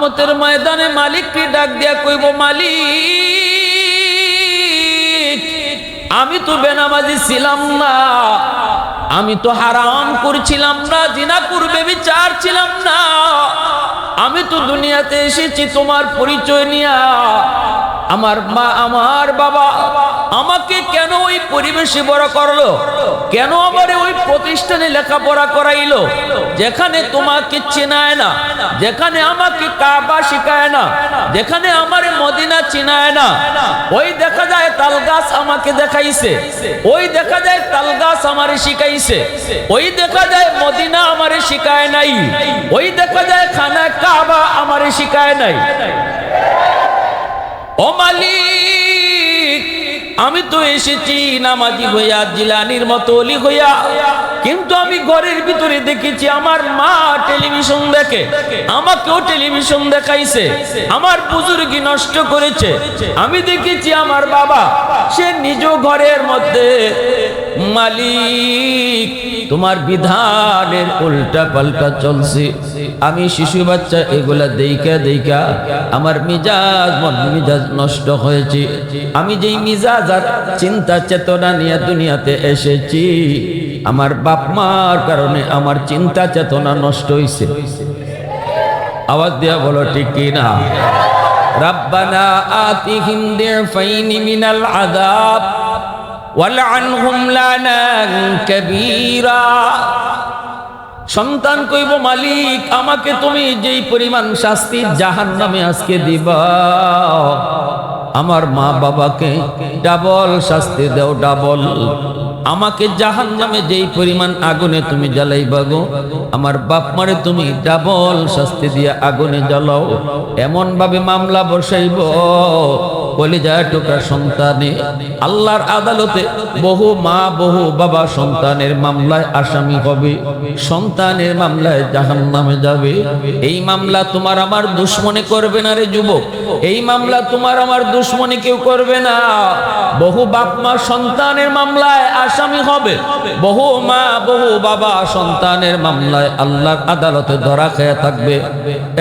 কিয়ামতের ময়দানে মালিককে ডাক দিয়া কইব, মালিক আমি তো বেনামাজি ছিলাম না, আমি তো হারাম করছিলাম না, জিনা করবে বিচার ছিলাম না, আমি তো দুনিয়াতে এসেছি তোমার পরিচয় নিয়া। আমার মা আমার বাবা আমাকে কেন ওই পরিবেশে বড় করলো, কেন আমারে ওই প্রতিষ্ঠানে লেখাপড়া করাইলো যেখানে তোমাকে চেনায় না, যেখানে আমাকে কাবা শিখায় না, যেখানে আমারে মদিনা চিনায় না। ওই দেখা যায় তাল গাছ আমাকে দেখাইছে, ওই দেখা যায় তাল গাছ আমারে শিখাইছে, ওই দেখা যায় মদিনা আমারে শিখায় নাই, ওই দেখা যায় খানা কাবা আমারে শিখায় নাই। ও মালিক আমি তো এসেছি নামাজি হইয়া, জিলানির মতো অলি হইয়া, কিন্তু আমি ঘরের ভিতরে দেখেছি আমার মা টেলিভিশন দেখে, আমাকেও টেলিভিশন দেখাইছে, আমার বুজুর্গি নষ্ট করেছে। আমি দেখেছি আমার বাবা সে নিজ ঘরের মধ্যে, মালিক তোমার বিধানের উল্টা পাল্টা চলছে। আমি শিশু বাচ্চা এগুলা দেইকা দেইকা আমার মিজাজ মন মিজাজ নষ্ট হয়েছে। আমি যেই মিজাজ আর চিন্তা চেতনা নিয়ে দুনিয়াতে এসেছি, আমার বাপ মার কারণে আমার চিন্তা চেতনা নষ্ট হয়েছে। আওয়াজ দিয়া বলো ঠিক কি না? রাব্বানা আতিহিম দিফাইনি মিনাল আযাব ওয়ালআনহুম লানান কাবীরা। সন্তান কইব, মালিক আমাকে তুমি যেই পরিমাণ শাস্তি জাহান্নামে আজকে দিবা, আমার মা বাবাকে ডাবল শাস্তি দাও, ডাবল। আমাকে জাহান্নামে যেই পরিমাণ আগুনে তুমি জ্বালাইবা গো, আমার বাপ মারে তুমি ডাবল শাস্তি দিয়া আগুনে জ্বালাও। এমন ভাবে মামলা বসাইব কলিজা টুকরা সন্তানে আল্লাহর আদালতে বহু মা বহু বাবা সন্তানের মামলায় আসামি হবে, সন্তানের মামলায় জাহান্নামে যাবে। এই মামলা তোমার আমার দুশ্মনী করবে না রে যুবক, এই মামলা তোমার আমার দুশ্মনী কেউ করবে না। বহু বাপ মা সন্তানের মামলায় আসামি হবে, বহু মা বহু বাবা সন্তানের মামলায় আল্লাহর আদালতে ধরা খেয়ে থাকবে।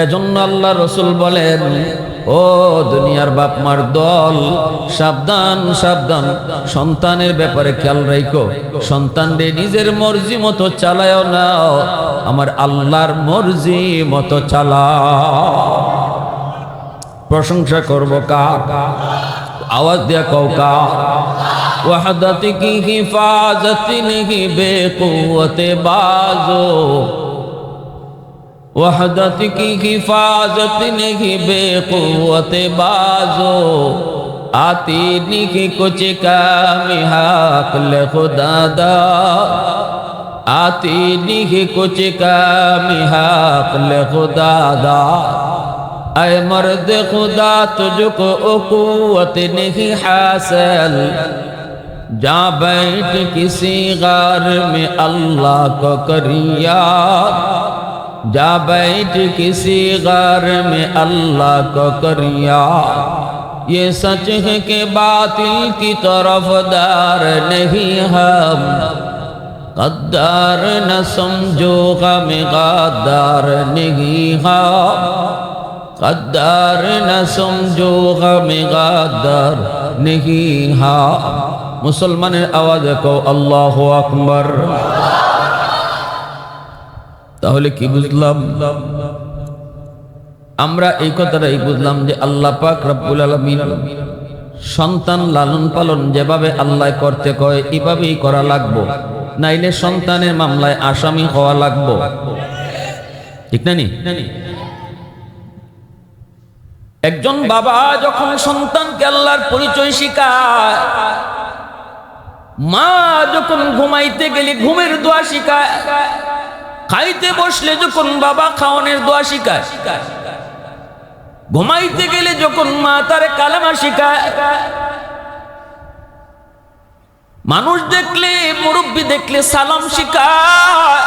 এজন্য আল্লাহ রসুল বলেন, ও দুনিয়ার বাপ মার দল, সাবধান সাবধান, সন্তানের ব্যাপারে খেয়াল রাখো। সন্তানরে নিজের মর্জি মতো চালায়ও না, আমার আল্লাহর মর্জি মতো চালাও। প্রশংসা করব কার? আওয়াজ দিয়া কও কার? ওয়াহদাত কি হিফাজত নেহি বেকুওতে বাজো, वहदत की हिफाजत नहीं बेकुवत बाजो, आती नहीं कुछ काम हाकल खुदा दा, आती नहीं कुछ काम हाकल खुदा दा। ऐ मर्द खुदा तुझको कुव्वत नहीं हासिल, जा बैठ किसी गार में अल्लाह को करिया, जा बैठ किसी गार में अल्लाह को करिया। ये सच है कि बातिल की तरफदार नहीं हम, गद्दार न समझो गम गद्दार नहीं हम, गद्दार न समझो गम गद्दार नहीं हम। मुसलमाনের আওয়াজে কও আল্লাহু আকবার। তাহলে কি বুঝলাম? আমরা এই কথাটাই বুঝলাম যে আল্লাহ পাক রব্বুল আলামিন সন্তান লালন পালন যেভাবে আল্লাহ করতে কয় এভাবেই করা লাগবো, নাইলে সন্তানের মামলায় আসামি হওয়া লাগবো। ঠিক না? একজন বাবা যখন সন্তানকে আল্লাহর পরিচয় শিখায়, মা যখন ঘুমাইতে গেলে ঘুমের দোয়া শিখায়, খাইতে বসলে যখন বাবা খাওয়ানোর দোয়া শিখায়, ঘুমাইতে গেলে যখন মা তারে কালেমা শিখায়, মানুষ দেখলে মুরব্বী দেখলে সালাম শিখায়,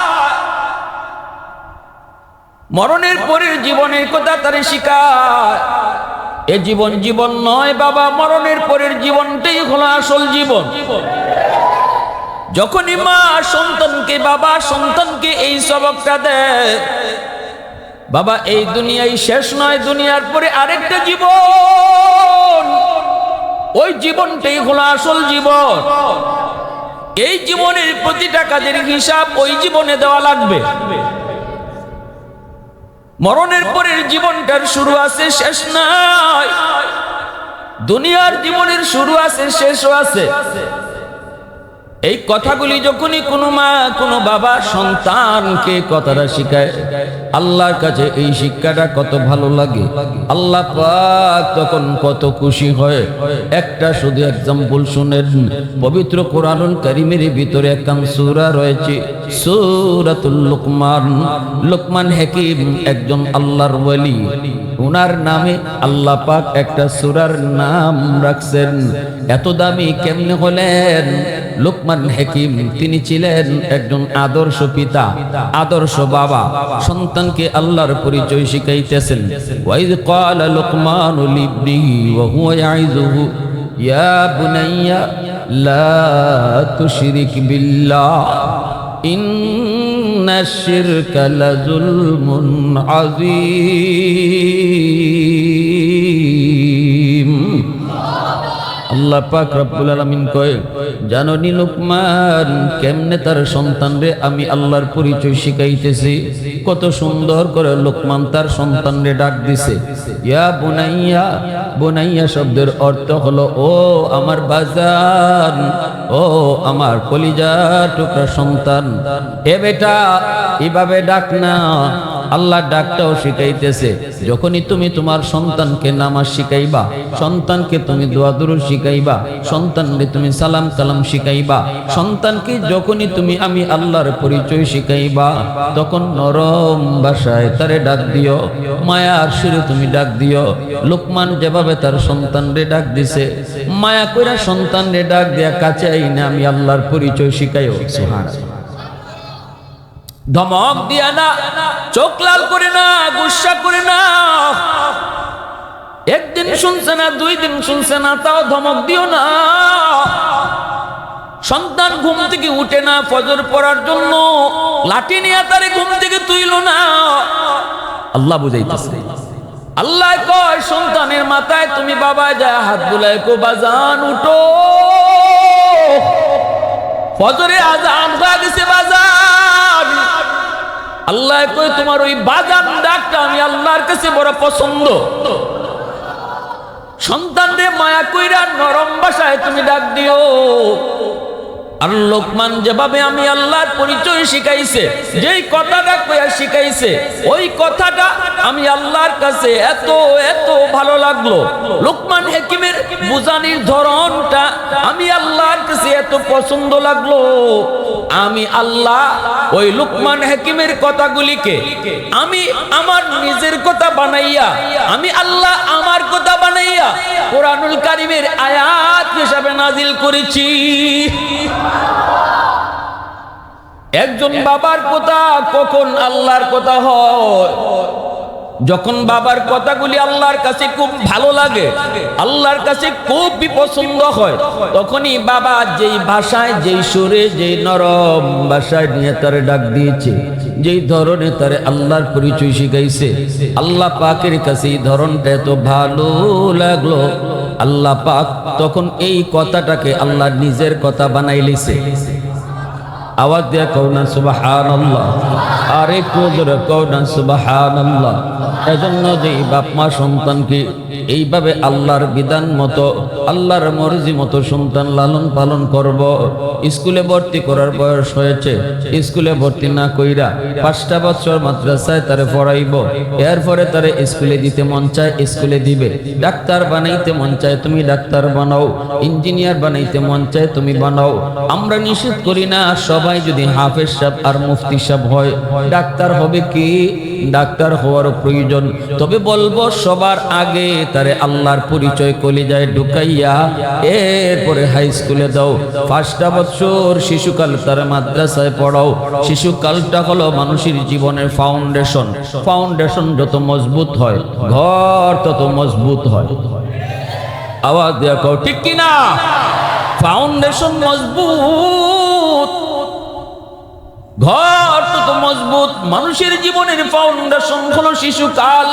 মরণের পরের জীবনের কথা তারে শিখায়। এ জীবন জীবন নয় বাবা, মরণের পরের জীবনটাই হলো আসল জীবন। যখনই মা সন্তানকে বাবা সন্তানকে এই সবকটা দেয়, বাবা এই দুনিয়াই শেষ নয়, দুনিয়ার পরে আরেকটা জীবন, ওই জীবনটাই হলো আসল জীবন। এই জীবনের প্রতিটা কাজের হিসাব ওই জীবনে দেওয়া লাগবে। মরণের পরের জীবনটার শুরু আছে, শেষ নাই। দুনিয়ার জীবনের শুরু আছে, শেষও আছে। এই কথাগুলি যখনই কোনো মা কোনো বাবা সন্তানকে কথাটা শিখায়, আল্লাহর কাছে এই শিক্ষাটা কত ভালো লাগে, আল্লাহ পাক তখন কত খুশি হয়। একটা শুধু এক্সাম্পল শুনেন, পবিত্র কোরআনুল কারীমের ভিতরে একখান সূরা রয়েছে, সূরাতুল লুকমান। লোকমান হাকিম একজন আল্লাহর ওয়ালি, ওনার নামে আল্লাহ পাক একটা সূরার নাম রাখছেন। এত দামি কেমনে হলেন? লোকমান হাকিম তিনি ছিলেন একজন আদর্শ পিতা, আদর্শ বাবা। সন্তানকে আল্লাহর পরিচয় শিখাইতেছেন। ওয়াইদ ক্বালা লুকমানু লিবনিহি ওয়া হুয়া ইয়াইযুহু ইয়া বুনাইয়া লা তুশরিক বিল্লাহ ইন্নাশ শিরকা লাযুলমুন আযীম। আল্লাহ পাক রব্বুল আলামিন কয়, জাননি লোকমান কেমনে তার সন্তানরে আমি আল্লাহর পরিচয় শিখাইতেছি। কত সুন্দর করে লোকমান তার সন্তানরে ডাক দিছে, ইয়া বুনাইয়া। বুনাইয়া শব্দের অর্থ হলো ও আমার বাজান, ও আমার কলিজার টুকরা সন্তান। এ বেটা, এভাবে ডাক না। আল্লাহ ডাকটাও শিখাইতেছে, যখনই তুমি তোমার সন্তানকে নামাজ শিখাইবা, সন্তানকে তুমি দোয়া দুরূদ শিখাইবা, সন্তানকে তুমি সালাম কালাম শিখাইবা, সন্তানকে যখনই তুমি আমি আল্লাহর পরিচয় শিখাইবা, তখন নরম ভাষায় তারে ডাক দিও, মায়ার সুরে তুমি ডাক দিও। লোকমান যেভাবে তার সন্তানরে ডাক দিছে, মায়া কইরা সন্তানরে ডাক দেয়া কাছে আইনা আমি আল্লাহর পরিচয় শিখাইও। সুবহানাল্লাহ। ধমক দিয়া না, চোখ লাল করে না, গুসা করে না। একদিন শুনছে না, 2 দিন শুনছে না, তাও ধমক দিও না। সন্তান ঘুম থেকে উঠে না ফজর পড়ার জন্য, লাঠি নিয়ে তারে ঘুম থেকে তুইল না। আল্লাহ বুঝাইতেছে, আল্লাহ কয় সন্তানের মাথায় তুমি বাবা যায় হাত বুলাই কো, বাজান উঠো, ফজরে আযান হয়ে গেছে বাজান। আল্লাহ কয় তোমার ওই বাজান ডাকটা আমি আল্লাহর কাছে বড় পছন্দ। সন্তানরে মায়া কইরা নরম ভাষায় তুমি ডাক দিও। আর লোকমান যেভাবে আমি আল্লাহর পরিচয় শিখাইছে, যেই কথাটা কইয়া শিখাইছে, ওই কথাটা আমি আল্লাহর কাছে এত এত ভালো লাগলো। লোকমান হাকিমের বুঝানির ধরনটা আমি আল্লাহর কাছে এত পছন্দ লাগলো। আমি আল্লাহ ওই লোকমান হাকিমের কথাগুলিকে আমি আমার নিজের কথা বানাইয়া, আমি আল্লাহ আমার কথা বানাইয়া কোরআনুল কারীমের আয়াত হিসাবে নাজিল করেছি। একজন বাবার কথা কখন আল্লাহর কথা হয়? যখন বাবার কথাগুলি আল্লাহর কাছে খুব ভালো লাগে, আল্লাহর কাছে খুবই পছন্দ হয়, তখনই বাবা যেই ভাষায়, যেই সুরে, যেই নরম ভাষায় নিয়ে তারে ডাক দিয়েছে, যেই ধরনে তারে আল্লাহর পরিচয় শিখাইছে, আল্লাহ পাকের কাছে এই ধরনটা এত ভালো লাগলো। আল্লাহ পাক তখন এই কথাটাকে আল্লাহ নিজের কথা বানাইলিছে। আওয়াজ দিয়া কও না সুবহানাল্লাহ, আর একটু জোরে কও না সুবহানাল্লাহ। এজন্য যে বাপ মা সন্তানকে এইভাবে আল্লাহর বিধান মতো, আল্লাহর মর্জি মতো সন্তান লালন পালন করব। স্কুলে ভর্তি করার বয়স হয়েছে, স্কুলে ভর্তি না কইরা 5টা বছর মাদ্রাসায় তারে পড়াইব, এরপরে তারে স্কুলে দিতে মন চায় স্কুলে দিবে, ডাক্তার বানাইতে মন চায় তুমি ডাক্তার বানাও, ইঞ্জিনিয়ার বানাইতে মন চায় তুমি বানাও। আমরা নিষেধ করি না সবাই যদি হাফেজ সাহেব আর মুফতি সাহেব হয়, ডাক্তার হবে কি? ডাক্তার হওয়ার প্রয়োজন, তবে বলবো সবার আগে তারে আল্লাহর পরিচয় কলিজায় ঢুকাইয়া এরপরে হাই স্কুলে দাও। 5টা বছর শিশুকাল তার মাদ্রাসায় পড়াও। শিশুকালটা হলো মানুষের জীবনের ফাউন্ডেশন। ফাউন্ডেশন যত মজবুত হয়, ঘর তত মজবুত হয়। আওয়াজ দিয়া কও ঠিক কিনা? ফাউন্ডেশন মজবুত, ঘর তো মজবুত, মানুষের জীবনের ফাউন্ডেশন হলো শিশুকাল।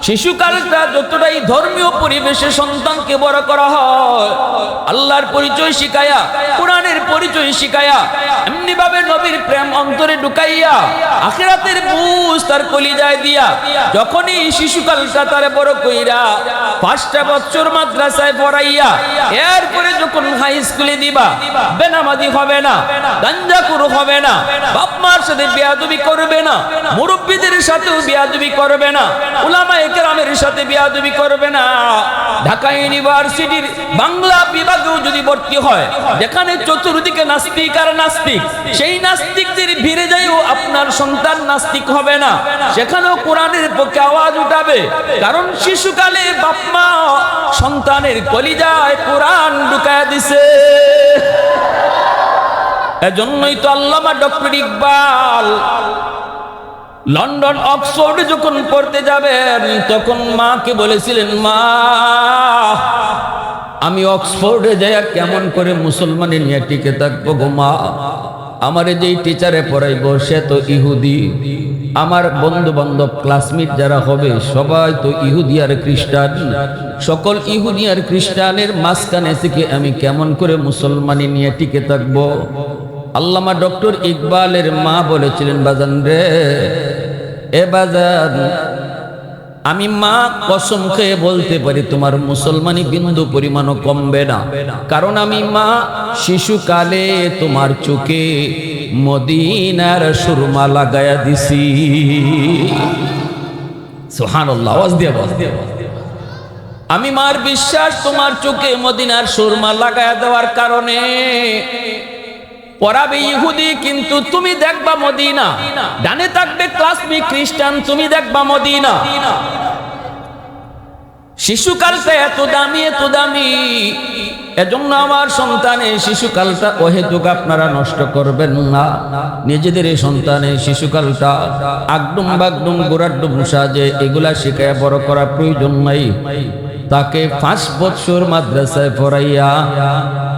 শিশুকালটা যতটাই ধর্মীয় পরিবেশে সন্তানকে বড় করা হয়, আল্লাহর পরিচয় শিখায়া, কোরআনের পরিচয় শিখায়া, এমনি ভাবে নবীর প্রেম অন্তরে ঢুকাইয়া, আখিরাতের বুঝ তার কলিজায় দিয়া, যখনই শিশুকালটা তারে বড় কইরা 5টা বছর মাদ্রাসায় পড়াইয়া, এরপরে যখন হাই স্কুলে দিবা, বেনামাজি হবে না, গাঞ্জাখোর হবে না, বাপ মার সাথে বেয়াদবি করবে না, মুরব্বীদের সাথেও বেয়াদবি করবে না, উলামায়ে কেরামের সাথে বেয়াদবি করবে না। ঢাকা ইউনিভার্সিটির বাংলা বিভাগেও যদি ভর্তি হয়, যেখানে চতুর্দিকে নাস্তিক আর নাস্তিক, সেই নাস্তিকদের ভিড়ে যাইও আপনার সন্তান নাস্তিক হবে না, সেখানেও কোরআনের পক্ষে আওয়াজ উঠাবে। কারণ শিশুকালে বাপ মা সন্তানের কলিজায় কোরআন ঢুকায়া দিছে। এজন্যই তো আল্লামা ডক্টর ইকবাল লন্ডন অক্সফোর্ডে যখন পড়তে যাবেন, তখন মাকে বলেছিলেন, মা আমি অক্সফোর্ডে যাইয়া কেমন করে মুসলমানের নিয়ে টিকে থাকবো গো মা, আমারে যেই টিচারে পড়াইবো সে তো ইহুদি, আমার বন্ধু বান্ধব ক্লাসমেট যারা হবে সবাই তো ইহুদি আর খ্রিস্টান, সকল ইহুদি আর খ্রিস্টানের মাঝখানে থেকে আমি কেমন করে মুসলমানি নিয়ে টিকে থাকবো। আল্লামা ডক্টর ইকবালের মা বলেছিলেন, বাজান রে, এ বাজান, আমি মা কসম খেয়ে বলতে পারি তোমার মুসলমানি বিন্দু পরিমাণও কমবে না, কারণ আমি মা শিশুকালে তোমার চোখে মদিনার সুরমা লাগায়া দিছি। সুবহানাল্লাহ, আওয়াজ দিয়ে বল। আমি মার বিশ্বাস তোমার চোখে মদিনার সুরমা লাগায়া দেওয়ার কারণে পড়াবে ইহুদি, কিন্তু তুমি দেখবা মদিনা, ডানে থাকবে ক্লাসমেট খ্রিস্টান, তুমি দেখবা মদিনা। শিশুকালটা এত দামি, এত দামি, এজন্য আমার সন্তানের শিশুকালটা অহেতুক আপনারা নষ্ট করবেন না। নিজেদের এই সন্তানের শিশুকালটা আগডুম বাগডুম গোড়াডুম সাজে এগুলা শিখায় বড় করা প্রয়োজন নাই। তাকে 5 বছর মাদ্রাসায় পড়াইয়া,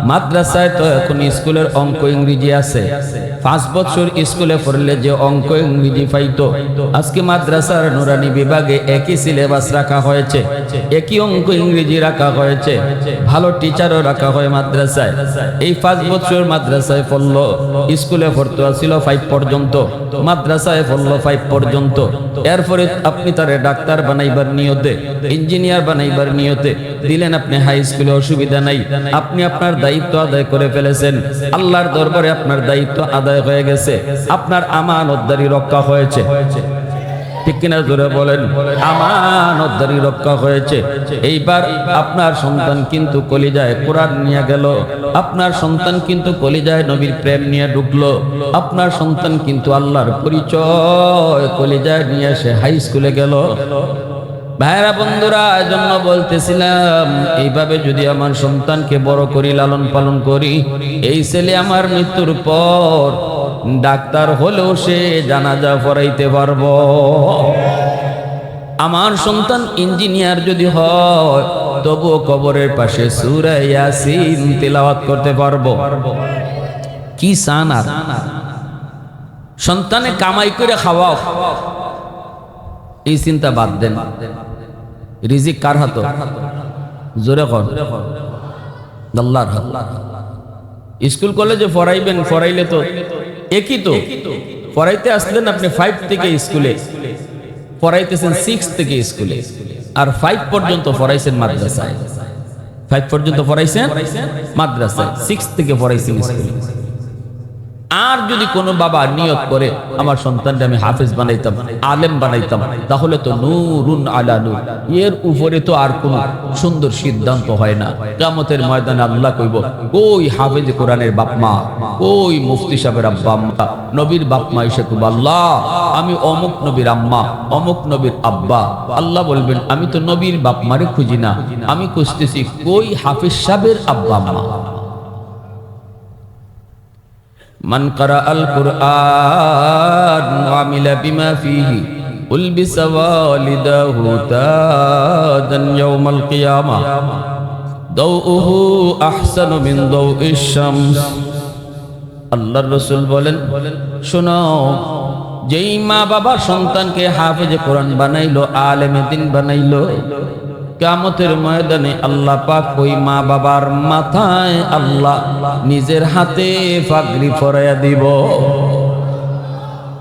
মাদ্রাসায় তো এখন স্কুলের অঙ্ক ইংরেজি আছে, 5 বছর স্কুলে পড়লে যে অঙ্ক ইংরেজি পাইতো, আজকে মাদ্রাসার নুরানি বিভাগে একই সিলেবাস রাখা হয়েছে, একই অঙ্ক ইংরেজি রাখা হয়েছে, ভালো টিচারও রাখা হয় মাদ্রাসায়। এই 5 বছর মাদ্রাসায় পড়লো, স্কুলে পড়তে ছিল 5 পর্যন্ত, মাদ্রাসায় পড়লো 5 পর্যন্ত। এরপরে আপনি তারে ডাক্তার বানাইবার নিয়তে, ইঞ্জিনিয়ার বানাইবার নিয়তে দিলেন আপনি হাই স্কুলে, অসুবিধা নাই, আপনি আপনার দায়িত্ব আদায় করে ফেলেছেন, আল্লাহর দরবারে আপনার দায়িত্ব আদায় হয়ে গেছে, আপনার আমানতদারি রক্ষা হয়েছে, ঠিক কিনা জোরে বলেন, আমানতদারি রক্ষা হয়েছে। এইবার আপনার সন্তান কিন্তু কলিজায় কোরআন নিয়ে গেল, আপনার সন্তান কিন্তু কলিজায় নবীর প্রেম নিয়ে ঢুকলো, আপনার সন্তান কিন্তু আল্লাহর পরিচয় কলিজায় নিয়ে এসে হাই স্কুলে গেল। ভাইরা বন্ধুরা, এজন্য বলতেছিলাম, এইভাবে যদি আমার সন্তানকে বড় করি, লালন পালন করি, এই ছেলে আমার মৃত্যুর পর ডাক্তার হলেও সে জানাজা পড়াইতে পারবো। আমার সন্তান ইঞ্জিনিয়ার যদি হয়, তবুও কবরের পাশে সূরা ইয়াসিন তিলাওয়াত করতে পারবো। কি চান আর? সন্তানে কামাই করে খাওয়াও, এই চিন্তা বাদ দেন। রিজিক কার হাতে? জোরে কর, আল্লাহর হাতে। স্কুল কলেজে পড়াইবেন, পড়াইলে তো একই তো, পড়াইতে আসলেন আপনি 5 থেকে স্কুলে, পড়াইতেছেন 6 থেকে স্কুলে, আর 5 পর্যন্ত পড়াইছেন মাদ্রাসায়। 5 পর্যন্ত পড়াইছেন মাদ্রাসায়, 6 থেকে পড়াইছেন স্কুলে। আর যদি কোনো বাবা নিয়ত করে আমার সন্তানটা আমি হাফেজ বানাইতাম, আলেম বানাইতাম, তাহলে তো নূরুন আলা নূর, এর উপরে তো আর কোনো সুন্দর সিদ্ধান্ত হয় না। কিয়ামতের ময়দানে আল্লাহ কইব, কই হাফেজ কোরআনের বাপ মা, কই মুফতি সাহেবের আব্বা আম্মা, নবীর বাপ মা এসে কইব, আল্লাহ আমি অমুক নবীর আম্মা, অমুক নবীর আব্বা। আল্লাহ বলবেন, আমি তো নবীর বাপ মারে খুঁজি না, আমি খুঁজতেছি কই হাফেজ সাহেবের আব্বা আম্মা। মান ক্বারা আল কুরআন ওয়া আমিলা বিমা ফীহি উলবিসা ওয়ালিদাহু তাজান ইয়াউমাল কিয়ামা দাউহু আহসানু মিন দাউইশ শামস আল্লাহর রাসূল বলেন, শোনো, যেই মা বাবা সন্তানকে হাফেজে কোরআন বানাইলো, আলেমে দ্বীন বানাইলো, কিয়ামতের ময়দানে আল্লাহ পাক ওই মা বাবার মাথায় আল্লাহ নিজের হাতে পাগড়ি পরাইয়া দিব।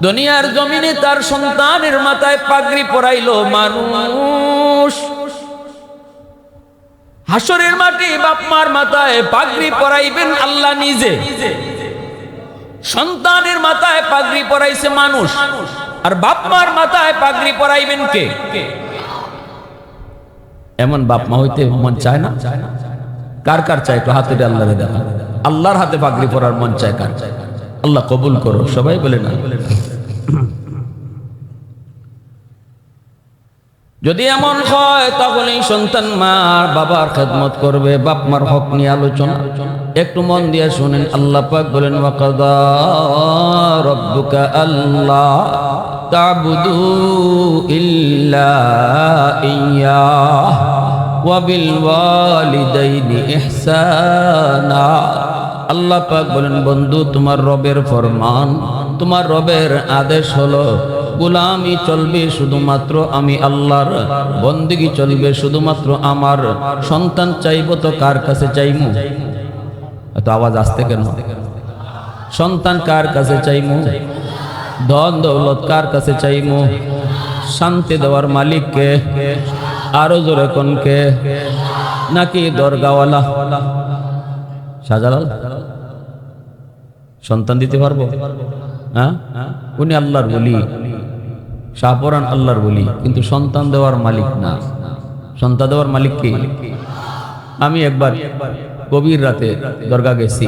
দুনিয়ার জমিনে তার সন্তানের মাথায় পাগড়ি পরাইলো মানুষ, হাসরের মাঠে বাপ মার মাথায় পাগড়ি পরাইবেন আল্লাহ নিজে। সন্তানের মাথায় পাগড়ি পরাইছে মানুষ, আর বাপ মার মাথায় পাগড়ি পরাইবেন কে? এমন বাপ মা হইতে মন চায় না? কার কার চায়? একটু হাতে আল্লাহরে দেখা। আল্লাহর হাতে পাগড়ি পরার মন চায় কার? আল্লাহ কবুল করো, সবাই বলে না। যদি এমন হয় তাহলে সন্তান মা বাবার খেদমত করবে। বাপ মার হক নিয়ে আলোচনা একটু মন দিয়ে শুনেন। আল্লাহ পাক বলেন, ওয়াকাদা রাব্বুকা আল্লা তা'বুদু ইল্লা ইয়্যাহ ওয়া বিল ওয়ালিদাইনি ইহসানা। আল্লাহ পাক বলেন, বন্ধু, তোমার রবের ফরমান, তোমার রবের আদেশ হলো গোলামি চলবে শুধুমাত্র আমি আল্লাহর, বন্দেগী চলবে শুধুমাত্র আমার। সন্তান চাইবো তো কার কাছে চাইমু? এত আওয়াজ আসতে কেন? সন্তান কার কাছে চাইমু? ধন দৌলত কার কাছে চাইমু? শান্তি দেওয়ার মালিক কে? আরো জোরে কোন কে? নাকি দরগাওয়ালা শাহজালাল? সন্তান দিতে পারবো? হ্যাঁ, উনি আল্লাহর ওলি, শাহপরান আল্লাহর ওলি, কিন্তু সন্তান দেওয়ার মালিক না। সন্তান দেওয়ার মালিক কে? আমি একবার গভীর রাতে দরগা গেছি,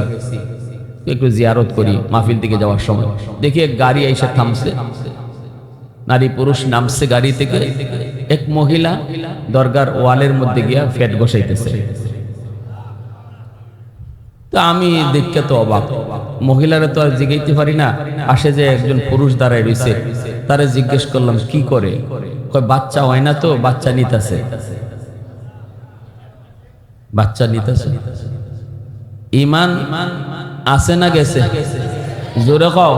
একটু জিয়ারত করি, মাহফিল দিকে যাওয়ার সময় দেখি এক গাড়ি এসে থামছে, নারী পুরুষ নামছে গাড়ি থেকে। এক মহিলা দরগার ওয়ালের মধ্যে গিয়া ফ্যাট বসাইতেছে। তো আমি দেখতে তো অবাক, মহিলারা তো আর জিগাইতে পারি না, আসে যে একজন পুরুষ দাঁড়ায় রয়েছে, তারে জিজ্ঞেস করলাম কি করে? কয় বাচ্চা হয় না তো বাচ্চা নিতেছে। বাচ্চা নিতেছে। ঈমান আছে না গেছে? জোরে কও।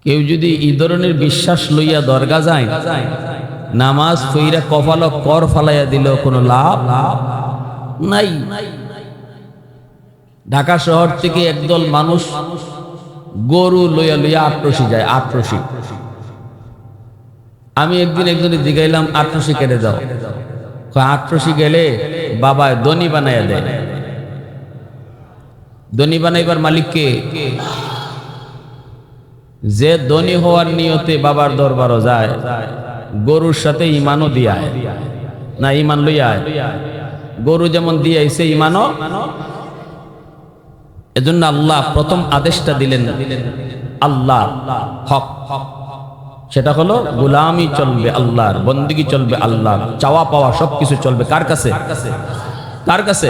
কেউ যদি এই ধরনের বিশ্বাস লইয়া দরগা যায়, নামাজ পইরা কপাল কর ফালাইয়া দিল কোনো লাভ নাই। ঢাকা শহর থেকে একদল মানুষ গরু লইয়া লইয়া আটরশি যায়। আটরশি, আমি একদিন একজনে জিগাইলাম, আটরশি কেটে যাও। আটরশি গেলে বাবা দনি বানাইয়া দেয়। দনি বানাইবার মালিক কে? যে দনি হওয়ার নিয়তে বাবার দরবারও যায়, গরুর সাথে ইমানও দিয়ায় না? ইমান লইয়া গরু যেমন দিয়াইছে ইমানও। এজন্য আল্লাহ প্রথম আদেশটা দিলেন, আল্লাহ হক, সেটা হলো গোলামি চলবে আল্লাহর, বন্দেগী চলবে আল্লাহর, চাওয়া পাওয়া সবকিছু চলবে কার কাছে? কার কাছে?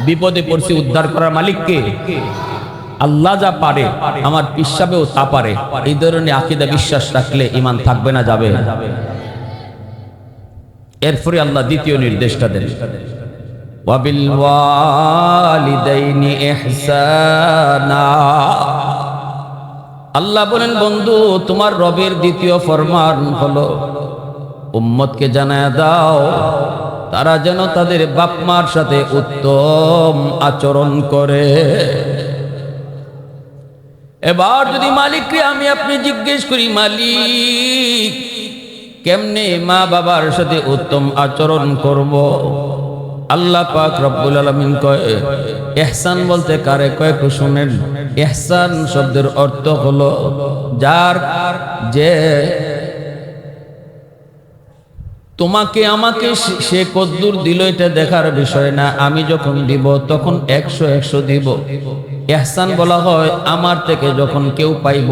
বিপদে পড়ছি উদ্ধার করার মালিক কে? আল্লাহ যা পারে আমার পিসাবেও তা পারে। এই ধরনের আকীদা বিশ্বাস রাখলে ঈমান থাকবে না, যাবে। এরপরে আল্লাহ দ্বিতীয় নির্দেশটা দেন, ওয়াবিল ওয়ালিদাইনি ইহসানা। আল্লাহ বলেন, বন্ধু, তোমার রবের দ্বিতীয় ফরমান হলো উম্মতকে জানায়া দাও তারা যেন তাদের বাপ মার সাথে উত্তম আচরণ করে। এবার যদি মালিককে আমি আপনি জিজ্ঞেস করি, মালিক কেমনে মা বাবার সাথে উত্তম আচরণ করব? আল্লাহ পাক রব্বুল আলামিন কয়, ইহসান বলতে কারে কয় একটু শুনেন। ইহসান শব্দের অর্থ হলো যার যে তোমাকে আমাকে সে কদ্দুর দিল এটা দেখার বিষয় না, আমি যখন দিব তখন 100 দিব। ইহসান বলা হয় আমার থেকে যখন কেউ পাইব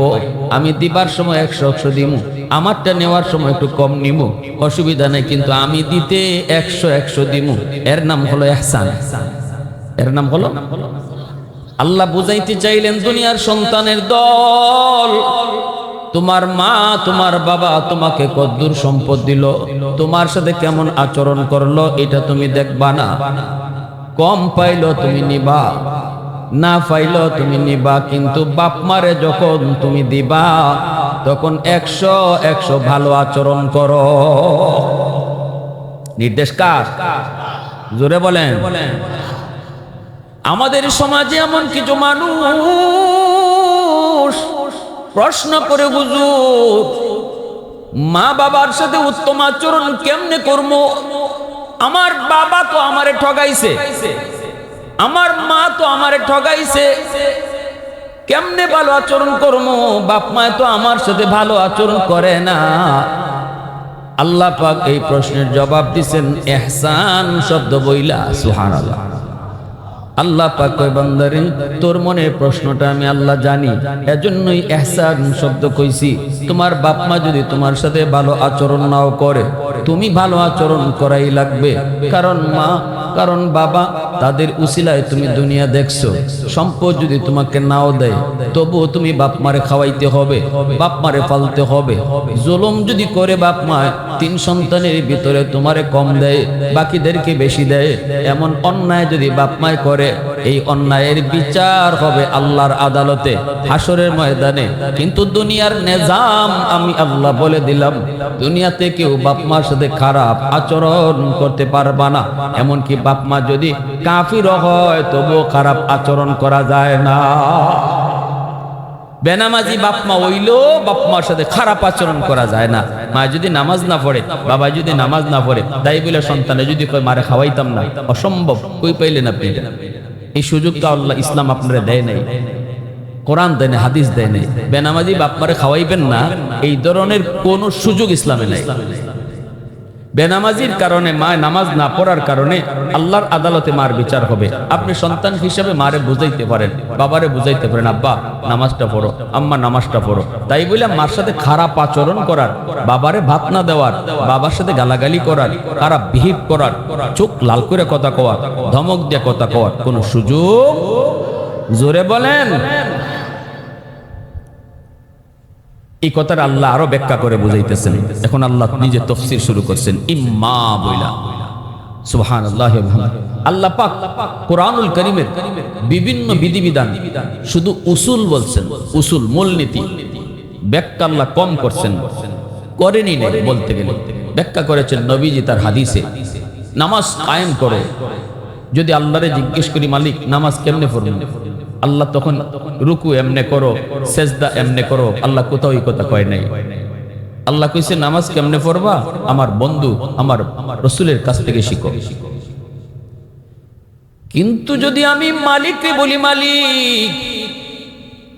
আমি দিবার সময় 100 দিব, আমারটা নেওয়ার সময় একটু কম নিব, অসুবিধা নেই, কিন্তু আমি দিতে 100 দিব। এর নাম হলো ইহসান। এর নাম হলো। আল্লাহ বুঝাইতে চাইলেন দুনিয়ার সন্তানের দল, তোমার মা তোমার বাবা তোমাকে কদ্দুর সম্পদ দিল, তোমার সাথে কেমন আচরণ করলো এটা তুমি দেখবা না। কম পাইলো তুমি নিবা, না পাইলো তুমি নিবা, কিন্তু বাপ মারে যখন তুমি দিবা তখন 100 ভালো আচরণ করো। নির্দেশ কার? জোরে বলেন। আমাদের সমাজে এমন কিছু মানুষ প্রশ্ন করে, হুজুর মা বাবার সাথে উত্তম আচরণ কেমনে করবো? আমার বাবা তো আমারে ঠগাইছে, আমার মা তো আমারে ঠগাইছে, কেমনে ভালো আচরণ করবো? বাপ মা তো আমার সাথে ভালো আচরণ করে না। আল্লাহ পাক এই প্রশ্নের জবাব দিছেন ইহসান শব্দ বইলা। সুবহানাল্লাহ। আল্লাহ পাক কয় বান্দারে তোর মনের প্রশ্নটা আমি আল্লাহ জানি, এজন্যই ইহসান শব্দ কইছি। তোমার বাপ মা যদি তোমার সাথে ভালো আচরণ নাও করে, তুমি ভালো আচরণ করাই লাগবে। কারণ মা, কারণ বাবা, তাদের উসিলায় তুমি দুনিয়া দেখছো। সম্পদ যদি তোমাকে নাও দেয়, তবুও তুমি বাপ মারে খাওয়াইতে হবে, বাপ মারে পালতে হবে। জুলুম যদি করে বাপ মা 3 সন্তানের ভিতরে তোমারে কম দেয়, বাকিদেরকে বেশি দেয়, এমন অন্যায় যদি বাপ মায় করে, এই অন্যায়ের বিচার হবে আল্লাহর আদালতে, হাসরের ময়দানে। কিন্তু দুনিয়ার নিজাম আমি আল্লাহ বলে দিলাম, দুনিয়াতে কেউ বাপ মার সাথে খারাপ আচরণ করতে পারবা না। এমনকি বাপ মা যদি কাফির হয় তবুও খারাপ আচরণ করা যায় না। বেনামাজি বাপ মা হইলো বাপ মার সাথে খারাপ আচরণ করা যায় না। মা যদি নামাজ না পড়ে, বাবা যদি নামাজ না পড়ে, তাই বলে সন্তানে যদি কয় মারে খাওয়াইতাম না, অসম্ভব। কই পাইলেন আপনি? এই সুযোগটা আল্লাহ ইসলাম আপনারা দেয় নাই, কোরআন দেয় নাই, হাদিস দেয় নাই। বেনামাজি বাপ মারে খাওয়াইবেন না, এই ধরনের কোন সুযোগ ইসলামে নাই। বেনামাজির কারণে, মা নামাজ না পড়ার কারণে আল্লাহর আদালতে মার বিচার হবে। আপনি সন্তান হিসেবে মারে বুঝাইতে পারেন, বাবারে বুঝাইতে পারেন, আব্বা নামাজটা পড়ো, আম্মা নামাজটা পড়ো। তাই বলে মার সাথে খারাপ আচরণ করার, বাবারে ভাত না দেওয়ার, বাবার সাথে গালাগালি করার, খারাপ বিহেভ করার, চোখ লাল করে কথা কওয়ার, ধমক দিয়ে কথা কওয়ার কোন সুযোগ? জোরে বলেন। এই কথাটা আল্লাহ আরো ব্যাখ্যা করে বুঝাইতেছেন। এখন আল্লাহ নিজে তাফসীর শুরু করছেন ইম্মা বইলা। সুবহানাল্লাহ। আল্লাহ পাক কোরআনুল কারীমের বিভিন্ন বিধিবিধান শুধু উসুল বলছেন, উসুল মূলনীতি। ব্যাখ্যা আল্লাহ কম করছেন, করেনি না বলতে গেলে। ব্যাখ্যা করেছেন নবীজি তার হাদিসে। নামাজ কায়েম করো। যদি আল্লাহরে জিজ্ঞেস করি মালিক নামাজ কেমনে পড়ব, আল্লাহ তখন রুকু এমনে করো, সেজদা এমনে করো। আল্লাহ কোথাও এই কথা কয় নাই। আল্লাহ কইছে নামাজ কেমনে পড়বা আমার বন্ধু, আমার রাসূলের কাছ থেকে শিখো। কিন্তু যদি আমি মালিককে বলি, মালিক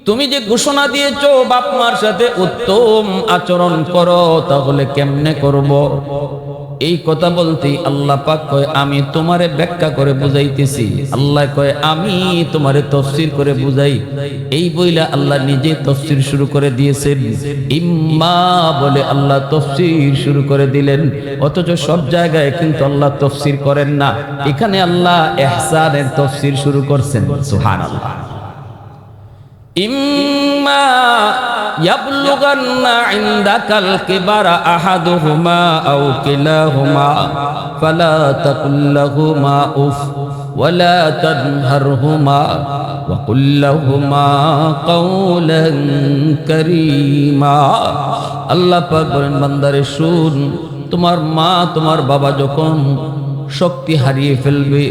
তুমি যে ঘোষণা দিয়েছো বাপ মার সাথে উত্তম আচরণ করো, তাহলে কেমনে করব? এই কথা বলতেই আল্লাহ পাক কয় আমি তোমারে ব্যাখ্যা করে বুঝাইতেছি। আল্লাহ কয় আমি তোমারে তাফসীর করে বুঝাই। এই বইলা আল্লাহ নিজে তাফসীর শুরু করে দিয়েছেন। ইম্মা বলে আল্লাহ তাফসীর শুরু করে দিলেন। অথচ সব জায়গায় কিন্তু আল্লাহ তাফসীর করেন না, এখানে আল্লাহ ইহসানের তাফসীর শুরু করছেন। সুবহানাল্লাহ। ইম্মা ইয়াবলুগান্না ইনদাকাল কিবারা আহাদুহুমা আও কিলাহুমা ফালা তাকুল লাহুমা উফ ওয়ালা তানহারহুমা ওয়া কুল লাহুমা কাওলান কারীমা। আল্লাহ পাক বলেন বান্দারে শুন, তোমার মা তোমার বাবা যখন শক্তি হারিয়ে ফেলবে,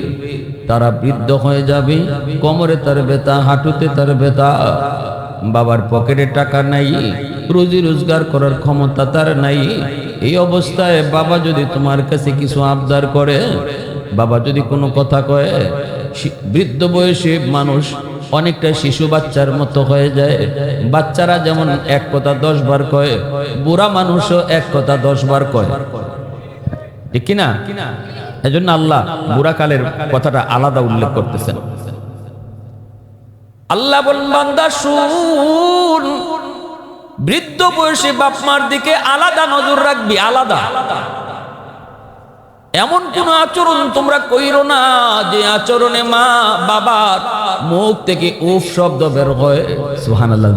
তারা বৃদ্ধ হয়ে যাবে, কোমরে তার ব্যথা, হাঁটুতে তার ব্যথা, বাবার পকেটে টাকা নাই, রুজি রোজগার করার ক্ষমতা তার নাই। এই অবস্থায় বাবা যদি তোমার কাছে কিছু আবদার করে, বাবা যদি কোনো কথা কয়, বৃদ্ধ বয়সে মানুষ অনেকটা শিশু বাচ্চার মতো হয়ে যায়। বাচ্চারা যেমন এক কথা 10 বার কয়, বুড়া মানুষও এক কথা 10 বার কয়, ঠিক কিনা? এজন্য আল্লাহ বুড়া কালের কথাটা আলাদা উল্লেখ করতেছেন। আল্লাহ বলেন বান্দা শুন, বৃদ্ধ বয়সে বাপ মার দিকে আলাদা নজর রাখবি, আলাদা। এমন কোন আচরণ তোমরা কইরো না যে আচরণে মা বাবার মুখ থেকে উফ শব্দ বের হয়। সুবহানাল্লাহ।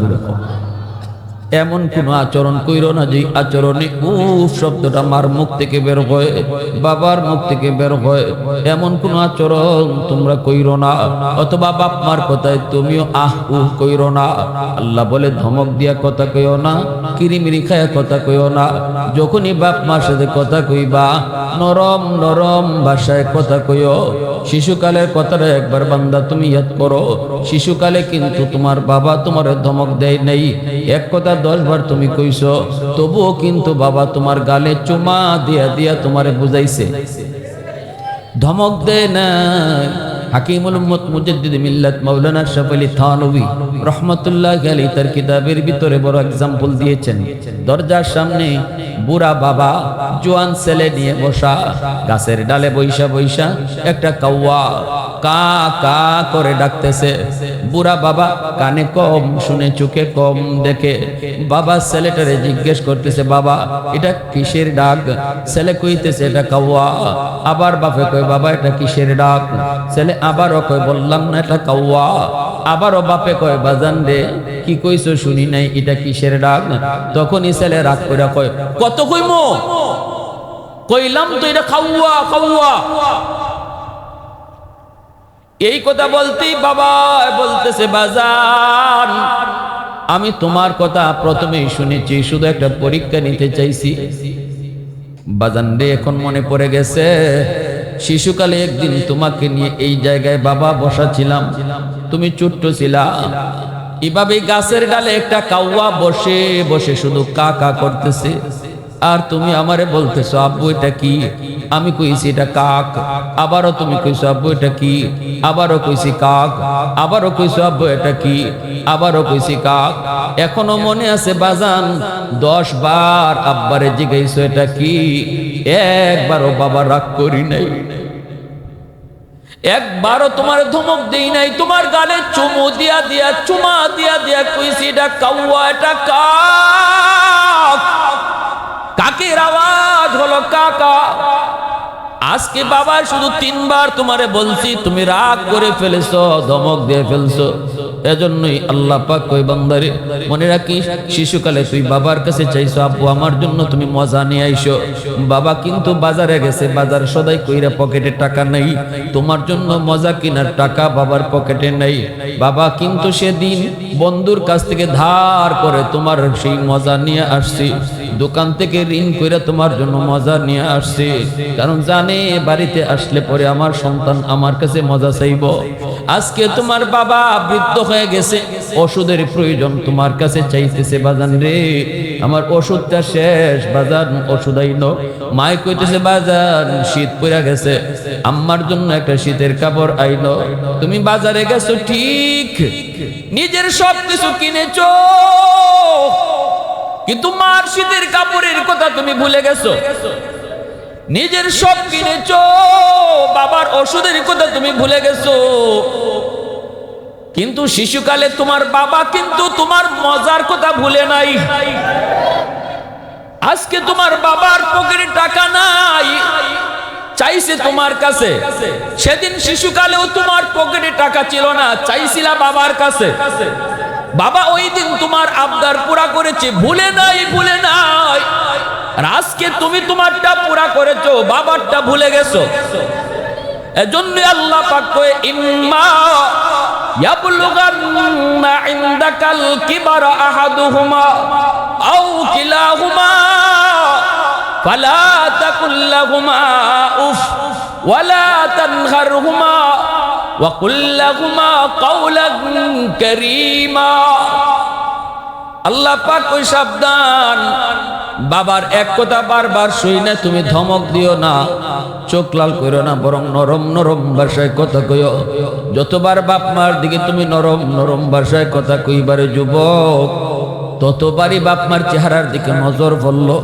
এমন কোন আচরণ কইরো না যে আচরণে উফ শব্দটা মার মুখ থেকে বের হয়, বাবার মুখ থেকে বের হয়, এমন কোন আচরণ তোমরা কইরো না। অথবা বাপ মার কথায় তুমিও আহ উহ কইরো না। আল্লাহ বলে ধমক দিয়া কথা কইও না, কিরিমিরি খায়া কথা কইও না। যখনই বাপ মার সাথে কথা কইবা নরম নরম ভাষায় কথা কইও। শিশুকালের কথাটা একবার বান্দা তুমি ইয়াদ করো। শিশুকালে কিন্তু তোমার বাবা তোমার ধমক দেয় নাই, এক কথা 10 বার তুমি কইছো, তবুও কিন্তু বাবা তোমার গালে চুমা দিয়া দিয়া তোমারে বুঝাইছে, ধমক দেয় না। হাকিমুল উম্মত মুজাদ্দিদ মিল্লাত মাওলানা আশরাফ আলী থানভী রাহমাতুল্লাহি আলাইহি তার কিতাবের ভিতরে বড় एग्जांपल দিয়েছেন। দরজার সামনে বুড়া বাবা জোয়ান ছেলে নিয়ে বসা, গাছের ডালে বইসা বইসা একটা কাওয়া কা কা করে ডাকতেছে। বুড়া বাবা কানে কম শুনে চোখে কম দেখে। বাবা ছেলেটারে জিজ্ঞেস করতেছে, বাবা এটা কিসের ডাক? ছেলে কইতেছে এটা কাওয়া। আবার বাপে কয়, বাবা এটা কিসের ডাক? ছেলে আবারও কয়, বললাম না এটা কাওয়া। আবারও বাপে কয়, বাজান রে কি কইছো শুনি নাই, এটা কিসের ডাক? তখনই ছেলে রাগ করে কয়, কত কইমো, কইলাম তো এটা কাওয়া কাওয়া। এই কথা বলতেই বাবা বলতেছে, বাজান আমি তোমার কথা প্রথমেই শুনেছি, শুধু একটা পরীক্ষা নিতে চাইছি। বাজান রে এখন মনে পড়ে গেছে, শিশুকালে একদিন তোমাকে নিয়ে এই জায়গায় বাবা বসা ছিলাম, তুমি ছোট্ট ছিলা। এভাবে গাছের ডালে একটা কাওয়া বসে বসে শুধু কা কা করতেছে, আর তুমি আমারে বলতেছো আব্বু এটা কি? আমি কইছি এটা কাক। আবারও তুমি কইছো আব্বু এটা কি? আবারও কইছি কাক। আবারও কইছো আব্বু এটা কি? আবারও কইছি কাক। এখনো মনে আছে বাজান 10 বার আব্বারে জিজ্ঞাসা এটা কি? একবারও বাবা রাগ করি নাই, একবারও তোমার ধমক দেই নাই, তোমার গালে চুমু দিয়া দিয়া চুমা দিয়া দিয়া কইছি এটা কাওয়া এটা কাক। কাকের আওয়াজ হলো কাকা। আজকে বাবা শুধু 3 বার তোমারে বলছি, তুমি রাগ করে ফেলেছো, ধমক দিয়ে ফেলছো। এজন্যই আল্লাহ পাক কই, বান্দারে মনে রাখিস শিশুকালে তুই বাবার কাছে চাইছো আব্বু আমার জন্য তুমি মজা নিয়ে আইসো। বাবা কিন্তু বাজারে গেছে, বাজার সদাই কইরা পকেটে টাকা নেই, তোমার জন্য মজা কেনার টাকা বাবার পকেটে নেই। বাবা কিন্তু সেদিন বন্ধুর কাছ থেকে ধার করে তোমার সেই মজা নিয়ে আসছি, দোকান থেকে ঋণ কইরা তোমার জন্য মজা নিয়ে আসছি, কারণ জানে বাড়িতে আসলে পরে আমার সন্তান আমার কাছে মজা চাইব। আজকে তোমার বাবা বৃদ্ধ হয়ে গেছে, ওষুধের প্রয়োজন তোমার কাছে চাইতেছে, বাজান রে আমার ওষুধটা শেষ, বাজান ওষুধ আইনো। মাই কইতেছে, বাজান শীত পড়ে গেছে, আম্মার জন্য একটা শীতের কাপড় আইনো। তুমি বাজারে গেছো ঠিক, নিজের সব কিছু কিনেছো, কিন্তু মার শীতের কাপড়ের কথা তুমি ভুলে গেছো। নিজের সব কিনেছো, বাবার ওষুধের কথা তুমি ভুলে গেছো। কিন্তু শিশুকালে তোমার বাবা কিন্তু তোমার মজার কথা ভুলে নাই। আজকে তোমার বাবার পকেটে টাকা নাই, চাইছে তোমার কাছে। সেদিন শিশুকালেও তোমার পকেটে টাকা ছিল না, চাইছিলা বাবার কাছে। বাবা ওই দিন তোমার আবদার পুরা করেছে, ভুলে নাই, ভুলে নাই। আর আজকে তুমি তোমারটা পুরা করেছো, বাবারটা ভুলে গেছো। এজন্য আল্লাহ পাক কয়, ইম্মা ইয়াবলুগান্না ইনদাকাল কিবারা আহাদুহুমা আও কিলাহুমা ফালা তাকুল লাহুমা উফ ওয়ালা তানহারহুমা ওয়া কুল লাহুমা কাওলান কারীমা। আল্লাহ পাক কই, সাবধান, বাবার এক কথা বারবার শুই না তুমি ধমক দিও না, চোখ লাল করো না, বরং নরম নরম ভাষায় কথা কইও। যতবার বাপ মার দিকে তুমি নরম নরম ভাষায় কথা কইবারে যুবক, ততবারই বাপ মার চেহারার দিকে নজর পড়লো,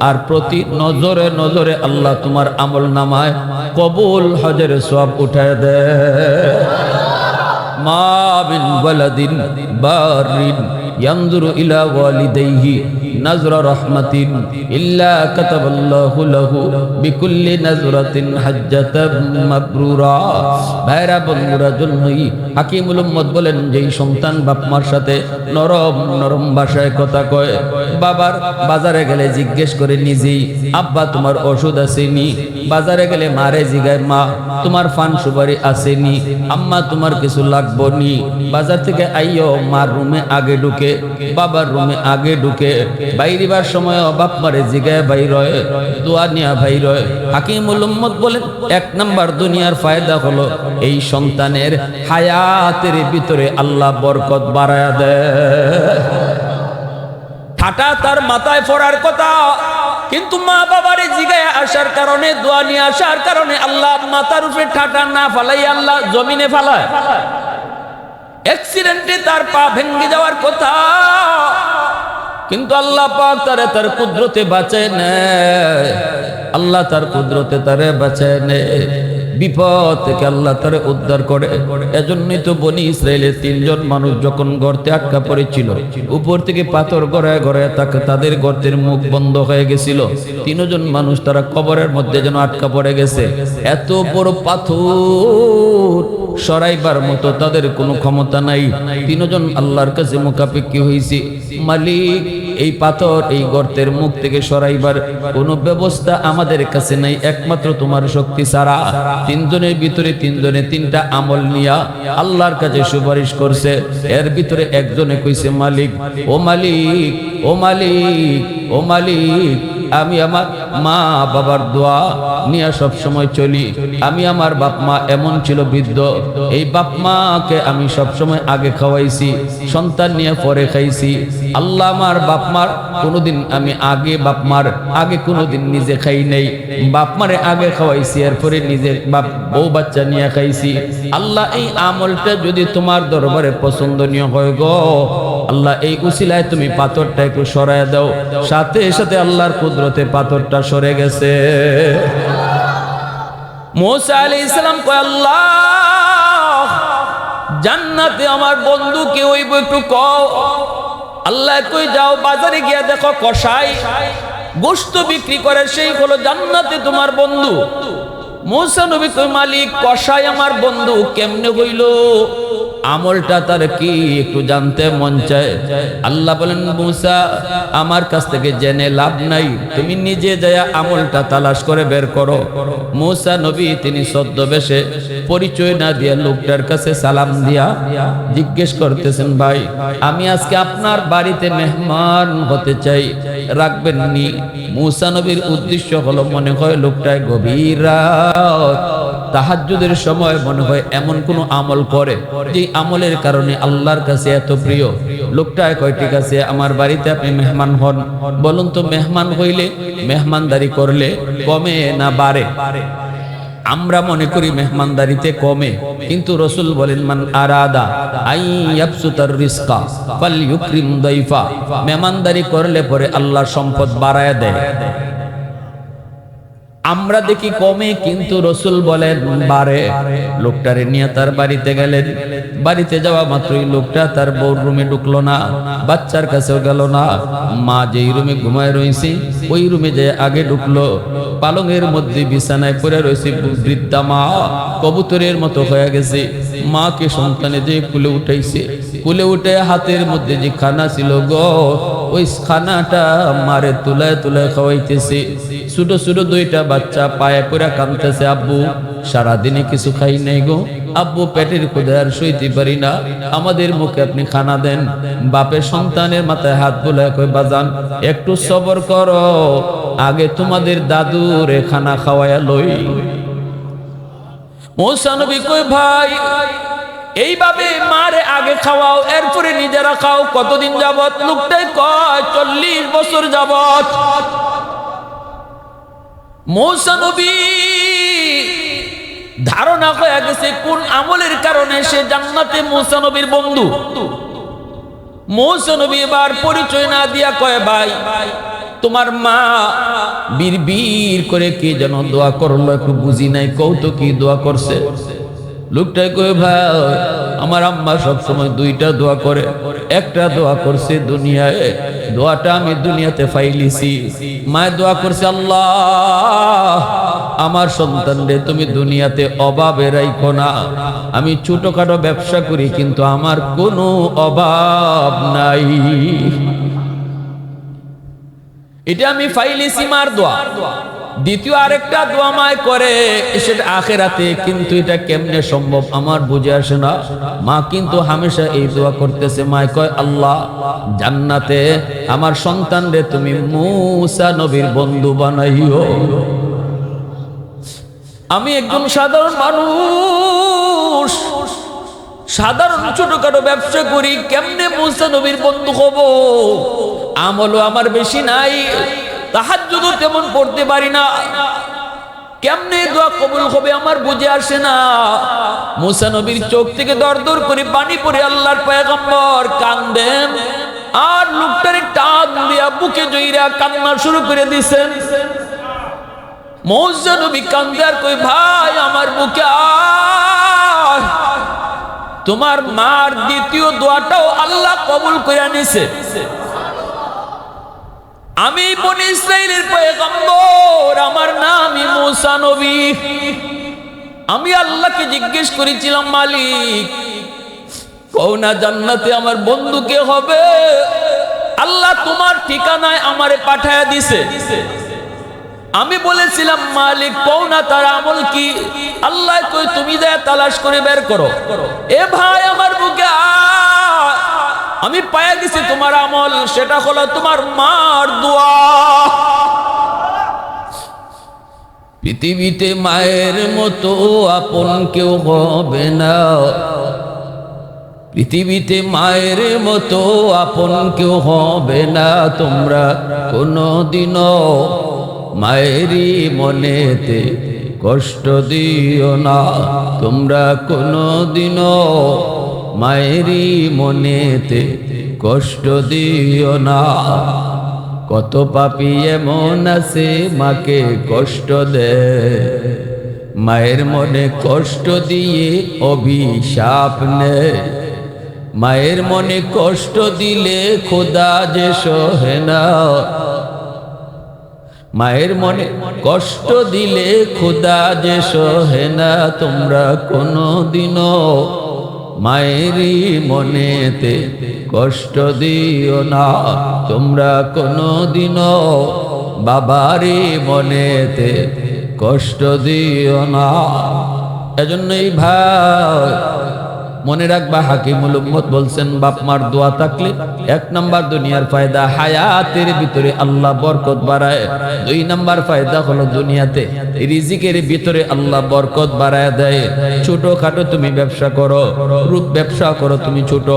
আর প্রতি নজরে নজরে আল্লাহ তোমার আমল নামায় কবুল হজের সওয়াব উঠায় দেয়। মা বিন ওয়ালাদিন বারিন ইয়ানজুরু ইলা ওয়ালিদাইহি নাজরা রাহমাতিন ইল্লা কাতাবাল্লাহু লাহু বিকুল্লি নাজরাতিন হাজ্জাতাম মাবরুরা। ভাইরা বন্ধুরা, জন্যই হাকিমুল উম্মত বলেন, যেই সন্তান বাপ মার সাথে নরম নরম ভাষায় কথা কয়, বাবার বাজারে গেলে জিজ্ঞেস করে নিজেই, আব্বা তোমার ওষুধ আসেনি? বাজারে গেলে মারে জিগায়, মা তোমার ফান সুপারি আসেনি? আম্মা তোমার কিছু লাগবো নি? বাজার থেকে আইও, মার রুমে আগে ঢুকে, বাবার রুমে আগে ঢুকে, বাইরিবার সময় বাপ মারে জিগায় বাইর হয়, দোয়া নিয়া বাইর হয়। হাকিমুল উম্মত বলেন, 1 নাম্বার দুনিয়ার ফায়দা হলো এই সন্তানের হায়াতের ভিতরে আল্লাহ বরকত বাড়ায়া দেয়। ঠাটা তার মাথায় পড়ার কথা, কিন্তু মা বাবারে জিগায় আসার কারণে, দোয়া নিয়ে আসার কারণে আল্লাহ মাথার উপরে ঠাটা না ফালাই আল্লাহ জমিনে ফালায়। অ্যাক্সিডেন্টে তার পা ভেঙে যাওয়ার কথা, কিন্তু আল্লাহ পাক তারে তার কুদরতে বাঁচায় নেয়। আল্লাহ তার কুদরতে তারে বাঁচায় নেয়, বিপদ থেকে আল্লাহ তারে উদ্ধার করে। এজন্যই তো বনি ইসরায়েলের 3 জন মানুষ যখন গর্তে আটকা পড়েছিল, উপর থেকে পাথর গড়ায় গড়ায় তাদের গর্তের মুখ বন্ধ হয়ে গেছিল। 3 জন মানুষ তারা কবরের মধ্যে যেন আটকা পড়ে গেছে। এত বড় পাথর সরাইবার মতো তাদের কোনো ক্ষমতা নাই। 3 জন আল্লাহর কাছে মুখাপেক্ষী হয়েছে, মালিক এই পাথর এই গর্তের মুখ থেকে সরাইবার কোনো ব্যবস্থা আমাদের কাছে নাই, একমাত্র তোমার শক্তি ছাড়া। 3 জনের ভিতরে 3 জনে 3টা আমল নিয়া আল্লাহর কাছে সুপারিশ করছে। এর ভিতরে একজনে কইছে, মালিক ও মালিক ও মালিক ও মালিক, আমি আমার মা বাবার দোয়া নিয়ে সব সময় চলি। আমি আমার বাপ মা এমন ছিল বৃদ্ধ, এই বাপ মাকে আমি সব সময় আগে খাওয়াইছি, সন্তান নিয়ে পরে খাইছি। আল্লাহ আমার বাপ মার কোনোদিন আমি আগে, বাপ মার আগে কোনোদিন নিজে খাই নাই। বাপ মারে আগে খাওয়াইছি, এরপরে নিজে বউ বাচ্চা নিয়ে খাইছি। আল্লাহ এই আমলটা যদি তোমার দরবারে পছন্দনীয় হয় গো আল্লাহ, এই উসিলায় তুমি পাথরটা একটু সরায় দাও। সাথে সাথে আল্লাহর কুদরতে পাথরটা সরে গেছে। মুসা আলাইহিস সালাম কয়, আল্লাহ জান্নাতে আমার বন্ধু কে হইব একটু কও। আল্লাহ কই, যাও বাজারে গিয়া দেখো কসাই গোশত বিক্রি করে, সেই হলো জান্নাতে তোমার বন্ধু। মুসা নবী কই, মালিক কসাই আমার বন্ধু কেমনে হইল? আমলটা তার কি একটু জানতে মন চায়। আল্লাহ বলেন, মুসা আমার কাছ থেকে জেনে লাভ নাই, তুমি নিজে যায় আমলটা তালাশ করে বের করো। মুসা নবী তিনি ছদ্মবেশে পরিচয় না দিয়া লোকটার কাছে সালাম দিয়া জিজ্ঞেস করতেছেন, ভাই আমি আজকে আপনার বাড়িতে মেহমান হতে চাই, রাখবেন নি? মুসা নবীর উদ্দেশ্য হলো, মনে হয় লোকটায় গভীর রাত তাহাজ্জুদের সময় মনে হয় এমন কোন আমল করে যে আমলের কারণে আল্লাহর কাছে এত প্রিয়। লোকটা কয়, ঠিক আছে আমার বাড়িতে আপনি মেহমান হন, বলুন তো মেহমান হইলে মেহমানদারি করলে কমে না বাড়ে? আমরা মনে করি মেহমানদারিতে কমে, কিন্তু রাসূল বলেন, মান আরাদা আই ইয়াবসুতার রিজকা ফালইউকরিম দাইফা, মেহমানদারি করলে পরে আল্লাহ সম্পদ বাড়ায় দেয়। আমরা দেখি কমে, কিন্তু রাসূল বলেন বাড়ে। লোকটারে নিয়ে তার বাড়িতে গেলেন। বাড়িতে যাওয়া মাত্রই লোকটা তার বউর রুমে ঢুকলো না, বাচ্চার কাছেও গেল না। মা যেই রুমে ঘুমায় রয়েছে ওই রুমে যে আগে ঢুকলো। পালঙের মধ্যে বিছানায় পড়ে রয়েছে বৃদ্ধা মা, কবুতরের মতো হয়ে গেছে। মাকে সন্তানে যে কুলে উঠাইছে, কুলে উঠে হাতের মধ্যে যে খানা ছিল গো, ওই খানাটা মারে তুলায় তুলায় খাওয়াইতেছে। ছোট ছোট 2টা বাচ্চা পায়ে পড়ে কাঁদতেছে, আব্বু সারাদিনে কিছু খাই নাই গো, আব্বু পেটের ক্ষুধা আর সইতে পারি না, আমাদের মুখে আপনি খানা দেন। বাপের সন্তানের মাথায় হাত বুলায় কই, বাজান একটু সবর করো, আগে তোমাদের দাদুরে খানা খাওয়ায়া লই। মুসা নবী কই, ভাই এইভাবে মারে আগে খাওয়াও, এরপরে নিজেরা খাও। কতদিন যাবত? লোকটাই কয় 40 বছর যাবত। মুসা নবী ধারণা হয়ে গেছে কোন আমলের কারণে সে জান্নাতে মুসা নবীর বন্ধু। মুসা নবী এবার পরিচয় না দিয়া কয়, ভাই তোমার মা বীর করে কি যেন দোয়া করলো, একটু বুঝি নাই, কৌতো কি দোয়া করছে? লোকটাই কই ভাই আমার আম্মা সব সময় দুইটা দোয়া করে, একটা দোয়া করছে দুনিয়ায়, দোয়াটা আমি দুনিয়াতে ফাইলিছি। মায় দোয়া করছে আল্লাহ আমার সন্তানরে তুমি দুনিয়াতে অভাবে রাখো না। আমি ছোটখাটো ব্যবসা করি কিন্তু আমার কোনো অভাব নাই, এটা আমি ফাইলিছি মার দোয়া। দ্বিতীয় আরেকটা দোয়া মায় করে সেটা আখেরাতে, কিন্তু এটা কেমনে সম্ভব আমার বুঝে আসে না। মা কিন্তু হামেশা এই দোয়া করতেছে। মায় কয় আল্লাহ জান্নাতে আমার সন্তানরে তুমি মূসা নবীর বন্ধু বানাইও। আমি একজন সাধারণ মানুষ, সাধারণ ছোটখাটো ব্যবসা করি, কেমনে মূসা নবীর বন্ধু হব? আমলও আমার বেশি নাই, তাহাজ্জুদও তেমন পড়তে পারি না, কেমনে দোয়া কবুল হবে আমার বুঝে আসে না। মূসা নবীর চোখ থেকে দরদর করে পানি পড়ে আল্লাহর পয়গম্বর কান্দেন, আর লোকটারে টান দিয়া বুকে জইরা কান্না শুরু করে দিছেন। মূসা নবী কান্দে আর কই ভাই আমার বুকে আর তোমার মার দ্বিতীয় দোয়াটাও আল্লাহ কবুল করে নিছে। আমি বনি ইসরাইলের পয়গম্বর, আমার নামই মূসা নবী। আমি আল্লাহকে জিজ্ঞেস করেছিলাম মালিক কও না জান্নাতে আমার বন্ধু কে হবে? আল্লাহ তোমার ঠিকানায় আমারে পাঠায়া দিছে। আমি বলেছিলাম মালিক কও না তার আমল কি? আল্লাহ কই তুমি যা তালাশ করে বের করো। এ ভাই আমার বুকে আমি পায়া গেছি তোমার আমল, সেটা হলো তোমার মার দোয়া। পৃথিবীতে মায়ের মতো আপন কেউ হবে না, পৃথিবীতে মায়ের মতো আপন কেউ হবে না। তোমরা কোনোদিনও মায়েরই মনেতে কষ্ট দিও না, তোমরা কোনোদিনও মায়েরই মনেতে কষ্ট দিও না। কত পাপী এমন আছে মাকে কষ্ট দেয়, মায়ের মনে কষ্ট দিয়ে অভিশাপ নেয়। মায়ের মনে কষ্ট দিলে খোদা যে সহে না, মায়ের মনে কষ্ট দিলে খোদা যে সহে না। তোমরা কোনোদিনও মায়েরই মনেতে কষ্ট দিও না, তোমরা কোনোদিনও বাবারই মনেতে কষ্ট দিও না। এজন্যই ভাই মনে রাখবা, হাকিমুল উম্মত বলছেন বাপ মার দোয়া থাকলে 1 নাম্বার দুনিয়ার ফায়দা, হায়াতের ভিতরে আল্লাহ বরকত বাড়ায়। 2 নাম্বার ফায়দা হলো দুনিয়াতে রিজিকের ভিতরে আল্লাহ বরকত বাড়ায় দেয়। ছোটখাটো তুমি ব্যবসা করো, রূপ ব্যবসা করো তুমি ছোট,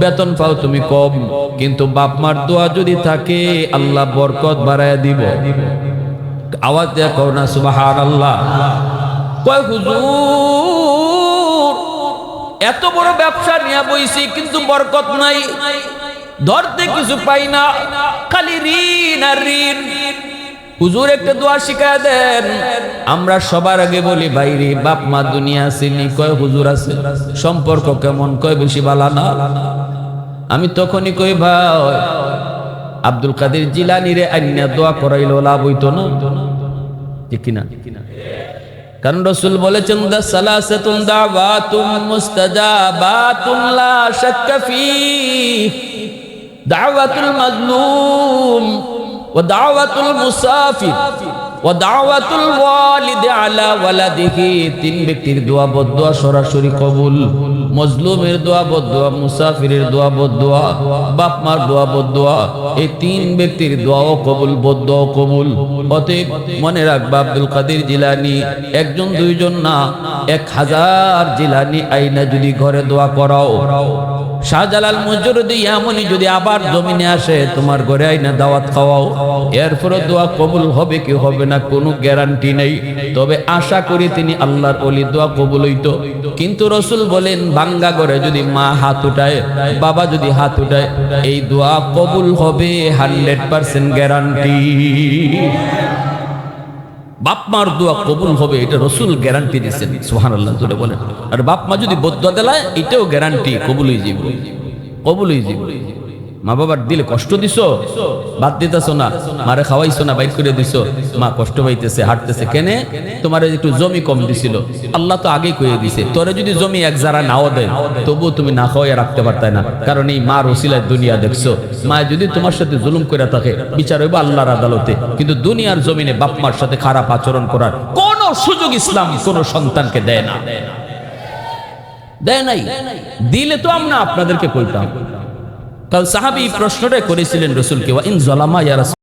বেতন পাও তুমি কম, কিন্তু বাপ মার দোয়া যদি থাকে আল্লাহ বরকত বাড়ায় দিব। আওয়াজ দেয়া কও না সুবহানাল্লাহ। কয় হুজুর এত বড় ব্যবসা নিয়ে বইছি কিন্তু বরকত নাই, ধরতে কিছু পাই না, খালি ঋণ আর ঋণ। হুজুর একটা দোয়া শিখায় দেন। আমরা সবার আগে বলি বাইরে বাপ মা দুনিয়া আসেনি। কয় হুজুর আছে। সম্পর্ক কেমন? কয় বেশি ভালো না। আমি তখনই কই ভাই আব্দুল কাদের জিলানী রে আইনা দোয়া করাইলো লাভ হইতো না, ঠিক কিনা? কারণ রাসূল বলেছেন সালাসাতুন দাওয়াতুম মুস্তাজাবাতুন লা শাক্কা ফি, দাওয়াতুল মাজলুম ওয়া দাওয়াতুল মুসাফির ওয়া দাওয়াতুল ওয়ালিদ আলা ওয়ালাদিহি। 3 ব্যক্তির দোয়া বদদোয়া সরাসরি কবুল। মজলুমের দোয়া বদদোয়া, মুসাফিরের দোয়া বদদোয়া, বাপ মার দোয়া বদদোয়া। এই 3 ব্যক্তির দোয়াও কবুল, বদদোয়াও কবুল। অতএব মনে রাখবা আব্দুল কাদের জিলানী একজন দুইজন না, 1000 জিলানী আইনা যদি ঘরে দোয়া করাও, শাহজালাল মুজরুদি এমনই যদি আবার জমিনে আসে তোমার ঘরে আইনা দাওয়াত খাওয়াও, এরপরে দোয়া কবুল হবে কি হবে না কোনো গ্যারান্টি নেই। তবে আশা করি তিনি আল্লাহর ওলি, দোয়া কবুল হইতো। কিন্তু রাসূল বলেন ভাঙ্গা ঘরে যদি মা হাত উঠায়, বাবা যদি হাত উঠায়, এই দোয়া কবুল হবে 100% গ্যারান্টি। বাপ মার দোয়া কবুল হবে, এটা রসুল গ্যারান্টি দিচ্ছেন। সুবহানাল্লাহ জোরে বলেন। আর বাপ মা যদি বদদোয়া দেলায়, এটাও গ্যারান্টি কবুল হয়ে যাবে, কবুল হয়ে যাবে। মা বাবার দিলে কষ্ট দিছো, বাদ দিতেছো না, মারে খাওয়াইছো না, বাইর করে দিছো, মা কষ্ট পাইতেছে, হাঁটতেছে, কেনে তোমার একটু জমি কম দিছিল, আল্লাহ তো আগেই কয়ে দিছে তোরে যদি জমি এক জারা নাও দেয় তবুও তুমি না খাওয়াই রাখতে পারতে না, কারণ এই মার ওসিলায় দুনিয়া দেখছো। মা যদি তোমার সাথে জুলুম করে থাকে, বিচার হইব আল্লাহর আদালতে, কিন্তু দুনিয়ার জমিনে বাপ মার সাথে খারাপ আচরণ করার কোন সুযোগ ইসলাম কোন সন্তানকে দেয় না, দেয় নাই। দিলে তো আমরা আপনাদেরকে কইতাম। কাল সাহাবী প্রশ্নটা করেছিলেন রাসূলকে, ওয়া ইন যালামা ইয়া রাসূল